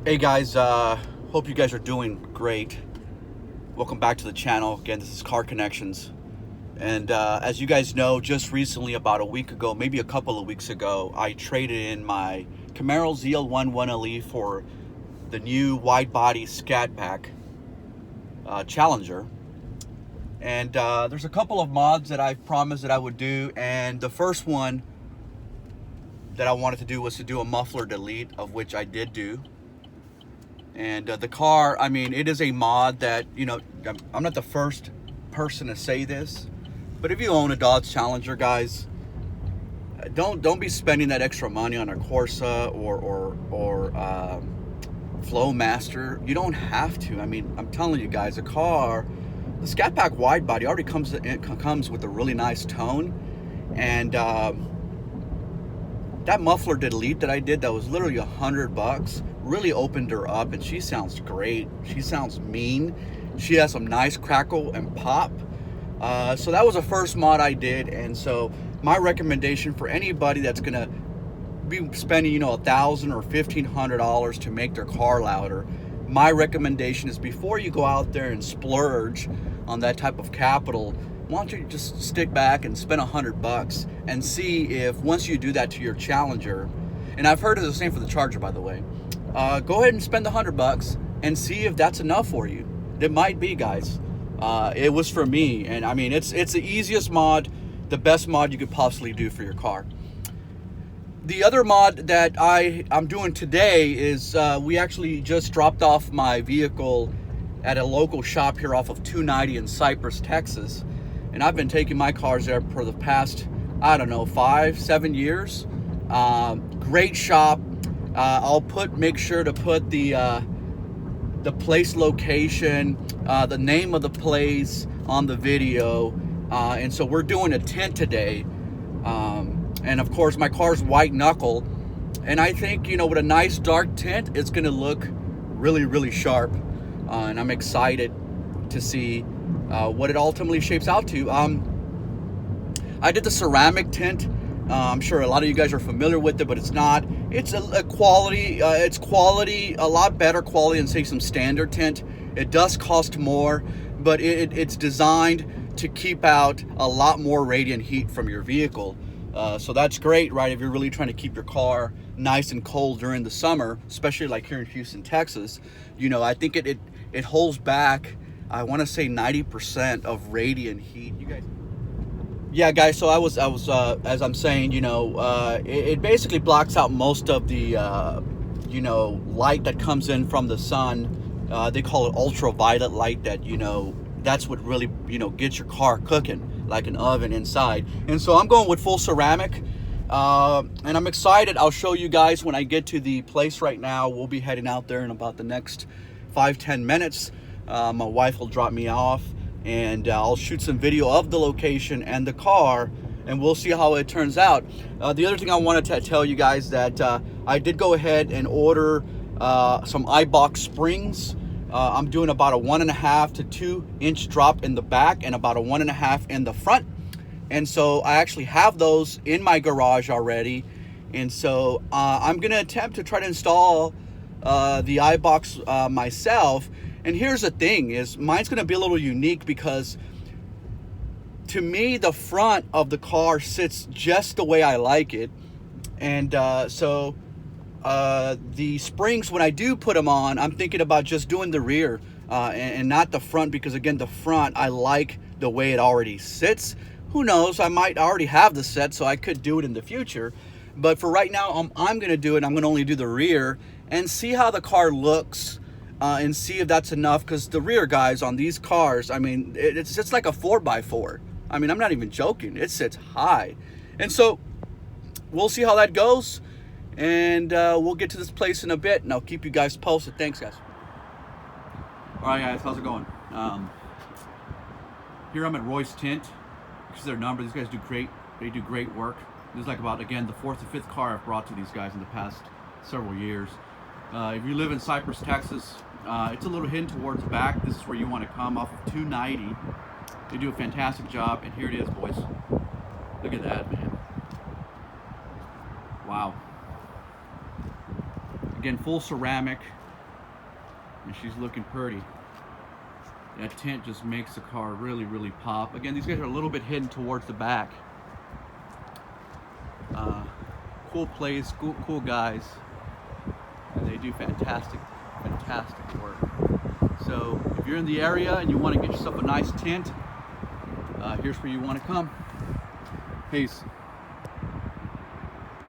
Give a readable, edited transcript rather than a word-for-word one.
Hey guys, hope you guys are doing great. Welcome back to the channel. Again, this is Car Connections. And as you guys know, just recently, about a week ago, maybe a couple of weeks ago, I traded in my Camaro ZL1 1LE for the new Widebody Challenger. And there's a couple of mods that I promised that I would do. And the first one that I wanted to do was to do a muffler delete, of which I did do. And the car, I mean, it is a mod that, you know, I'm not the first person to say this, but if you own a Dodge Challenger, guys, don't be spending that extra money on a Corsa or Flowmaster. You don't have to. I mean, I'm telling you guys, the Scat Pack Widebody already comes with a really nice tone, and that muffler delete that I did, that was literally $100, really opened her up, and she sounds great. She sounds mean. She has some nice crackle and pop. So that was the first mod I did, and so my recommendation for anybody that's gonna be spending, you know, $1,000 or $1,500 to make their car louder, my recommendation is, before you go out there and splurge on that type of capital, why don't you just stick back and spend $100 and see if, once you do that to your Challenger, and I've heard it's the same for the Charger, by the way, go ahead and spend the $100 and see if that's enough for you. It might be, guys. It was for me, and I mean, it's the easiest mod, the best mod you could possibly do for your car. The other mod that I'm doing today is we actually just dropped off my vehicle at a local shop here off of 290 in Cypress, Texas. And I've been taking my cars there for the past, I don't know, 5-7 years. Great shop. I'll make sure to put the place location, the name of the place on the video. And so we're doing a tint today. And of course, my car's white knuckle. And I think, you know, with a nice dark tint, it's gonna look really, really sharp. And I'm excited to see what it ultimately shapes out to. I did the ceramic tint. I'm sure a lot of you guys are familiar with it, but it's not. It's a quality. It's quality, a lot better quality than, say, some standard tint. It does cost more, but it's designed to keep out a lot more radiant heat from your vehicle. So that's great, right? If you're really trying to keep your car nice and cold during the summer, especially like here in Houston, Texas, you know, I think it holds back, I want to say, 90% of radiant heat. You guys, yeah, guys. So I was as I'm saying, you know, it basically blocks out most of the you know, light that comes in from the sun. They call it ultraviolet light. That, you know, that's what really, you know, gets your car cooking like an oven inside. And so I'm going with full ceramic, and I'm excited. I'll show you guys when I get to the place. Right now, we'll be heading out there in about the next 5-10 minutes. My wife will drop me off, and I'll shoot some video of the location and the car, and we'll see how it turns out. The other thing I wanted to tell you guys, that I did go ahead and order some iBox springs. I'm doing about a 1.5 to 2 inch drop in the back and about a 1.5 in the front. And so I actually have those in my garage already. And so I'm going to attempt to try to install the iBox myself. And here's the thing, is mine's going to be a little unique, because to me, the front of the car sits just the way I like it. And so the springs, when I do put them on, I'm thinking about just doing the rear and not the front, because again, the front, I like the way it already sits. Who knows, I might already have the set, so I could do it in the future. But for right now, I'm going to do it. I'm going to only do the rear and see how the car looks, and see if that's enough. Because the rear, guys, on these cars, I mean, it's just like a 4x4. I mean, I'm not even joking. It sits high. And so we'll see how that goes. And we'll get to this place in a bit, and I'll keep you guys posted. Thanks, guys. All right, guys, how's it going? Here I'm at Roy's Tint. This is their number. These guys do great. They do great work. This is like about, again, the 4th or 5th car I've brought to these guys in the past several years. If you live in Cypress, Texas, it's a little hidden towards the back. This is where you want to come off of 290. They do a fantastic job, and here it is, boys. Look at that, man. Wow. Again, full ceramic. and she's looking pretty. That tint just makes the car really, really pop. Again, these guys are a little bit hidden towards the back. Cool place, cool guys, and they do fantastic work. So if you're in the area and you want to get yourself a nice tint, here's where you want to come. Peace.